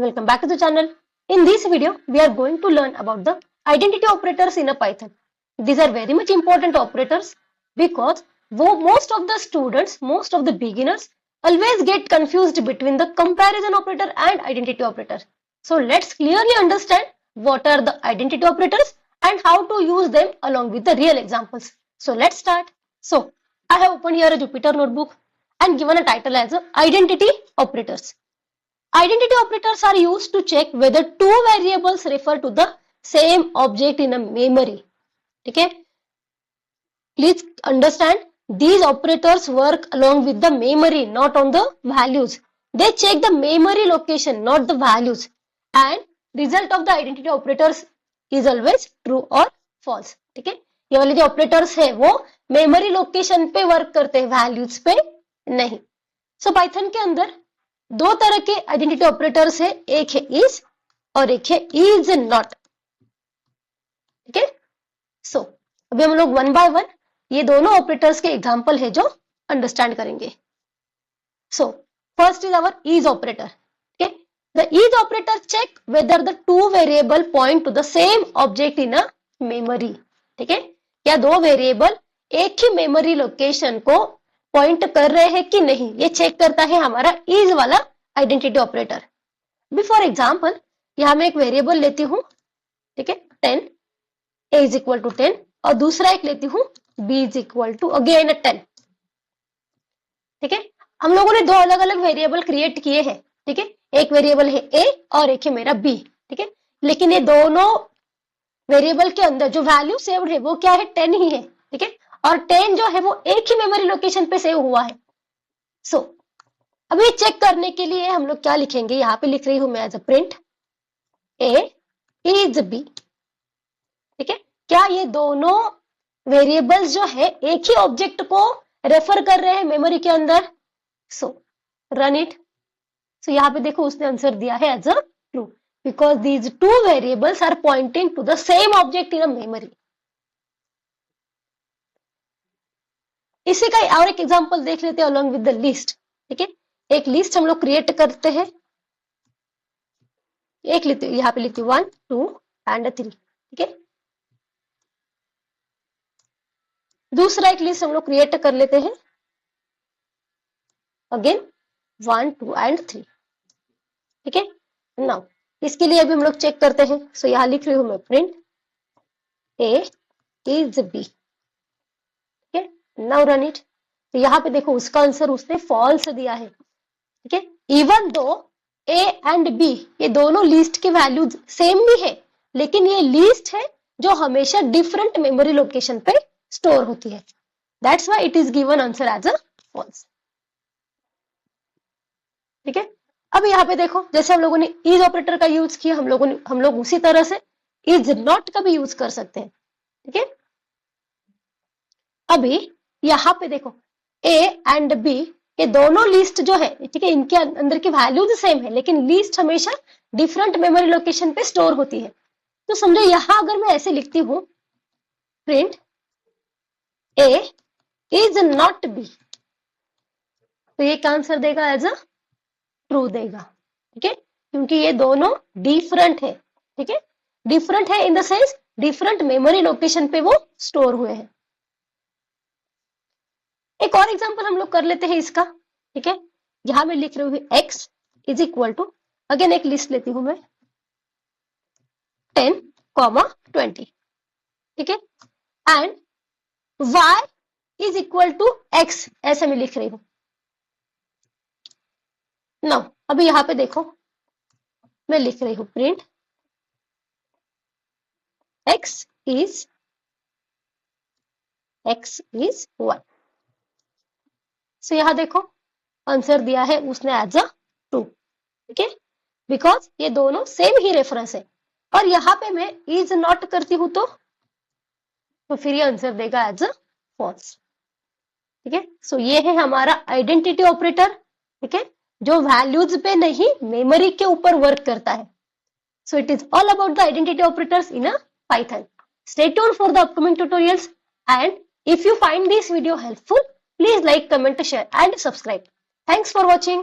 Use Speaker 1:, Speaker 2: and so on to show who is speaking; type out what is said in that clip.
Speaker 1: Welcome back to the channel. In this video, we are going to learn about the identity operators in a Python. These are very much important operators because most of the students, most of the beginners always get confused between the comparison operator and identity operator. So let's clearly understand what are the identity operators and how to use them along with the real examples. So let's start. So I have opened here a Jupyter notebook and given a title as identity operators. Identity operators are used to check whether two variables refer to the same object in a memory. Okay? Please understand, these operators work along with the memory, not on the values. They check the memory location, not the values. And result of the identity operators is always true or false. ठीक है? ये वाले जो operators है वो memory location पे work करते हैं, values पे नहीं. So Python के अंदर दो तरह के आइडेंटिटी ऑपरेटर्स है, एक है इज और एक है इज नॉट. ठीक है. सो अभी हम लोग वन बाय वन ये दोनों ऑपरेटर्स के एग्जांपल है जो अंडरस्टैंड करेंगे. So first is our is operator. ठीक है. The is operator check whether the two variable point to the same object in a memory. ठीक है. क्या दो वेरिएबल एक ही मेमोरी लोकेशन को पॉइंट कर रहे हैं कि नहीं, ये चेक करता है हमारा इज वाला आइडेंटिटी ऑपरेटर. फॉर एग्जाम्पल यहां मैं एक वेरिएबल लेती हूं, ठीक है, 10, a इज इक्वल टू 10 और दूसरा एक लेती हूं b is equal to again 10. ठीक है. हम लोगों ने दो अलग अलग वेरिएबल क्रिएट किए हैं. ठीक है. एक वेरिएबल है a और एक है मेरा b. ठीक है. लेकिन ये दोनों वेरिएबल के अंदर जो वैल्यू सेव्ड है वो क्या है, 10 ही है. ठीक है. और 10 जो है वो एक ही मेमोरी लोकेशन पे सेव हुआ है. सो अब ये चेक करने के लिए हम लोग क्या लिखेंगे, यहाँ पे लिख रही हूं मैं as a print a is b. ठीक है. क्या ये दोनों वेरिएबल्स जो है एक ही ऑब्जेक्ट को रेफर कर रहे हैं मेमोरी के अंदर. सो रन इट. सो यहाँ पे देखो उसने आंसर दिया है as a true because these two variables are pointing to the same object in a memory. इसी का और एक एग्जांपल देख लेते हैं अलॉन्ग विद द लिस्ट. ठीक है. एक लिस्ट हम लोग क्रिएट करते हैं. एक लिखते यहाँ पे लिखती हूँ 1, 2 एंड 3. ठीक है. दूसरा एक लिस्ट हम लोग क्रिएट कर लेते हैं अगेन 1, 2 एंड 3. ठीक है. नाउ इसके लिए अभी हम लोग चेक करते हैं. सो यहाँ लिख रही हूँ मैं print a is b. Now run it. तो यहाँ पे देखो उसका आंसर उसने फॉल्स दिया है. ठीक है. Even though a and b ये दोनों लिस्ट के वैल्यूज सेम भी है, लेकिन ये लिस्ट है जो हमेशा डिफरेंट मेमोरी लोकेशन पे स्टोर होती है. That's why it is given answer as a false. ठीक है. अब यहाँ पे देखो जैसे हम लोगों ने इज ऑपरेटर का यूज किया, हम लोग उसी तरह से इज नॉट का भी यूज कर सकते हैं. ठीक है. अभी यहाँ पे देखो a एंड b ये दोनों लिस्ट जो है, ठीक है, इनके अंदर की वैल्यूज सेम है, लेकिन लिस्ट हमेशा डिफरेंट मेमोरी लोकेशन पे स्टोर होती है. तो समझो यहाँ अगर मैं ऐसे लिखती हूँ print a is not b, तो ये क्या आंसर देगा, एज अ ट्रू देगा. ठीक है. क्योंकि ये दोनों डिफरेंट है. ठीक है. डिफरेंट है in the sense different memory location पे वो स्टोर हुए हैं. एक और एग्जांपल हम लोग कर लेते हैं इसका. ठीक है. यहां मैं लिख रही हूँ x is equal to again एक लिस्ट लेती हूं मैं 10, 20. ठीक है. And y is equal to x ऐसे मैं लिख रही हूं. नाउ अभी यहां पे देखो मैं लिख रही हूं प्रिंट x इज 1. सो यहाँ देखो आंसर दिया है उसने एज अ ट्रू. ठीक है. बिकॉज ये दोनों सेम ही रेफरेंस है. और यहाँ पे मैं इज नॉट करती हूं तो फिर ये आंसर देगा एज अ फॉल्स. ठीक है. सो ये है हमारा आइडेंटिटी ऑपरेटर. ठीक है. जो वैल्यूज पे नहीं मेमोरी के ऊपर वर्क करता है. So it is all about the identity operators in a Python. Stay tuned for the upcoming tutorials, and if you find this video helpful, please like, comment, share and subscribe. Thanks for watching.